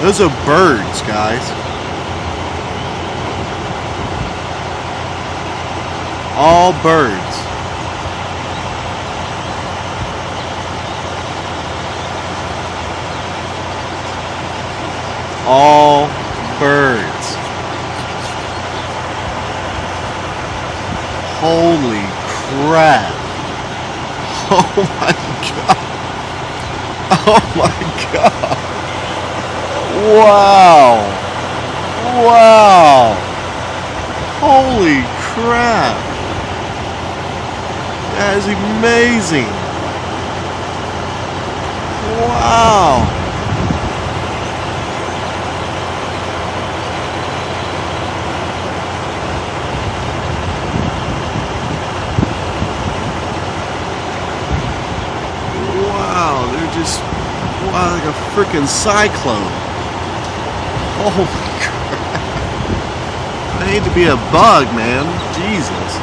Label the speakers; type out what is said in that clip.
Speaker 1: Those are birds, guys. All birds. All birds. Holy crap. Oh my god. Oh my god. Wow. Wow. Holy crap. That is amazing. Wow. Wow, they're just, wow, like a freaking cyclone. Holy crap. I hate to be a bug, man. Jesus.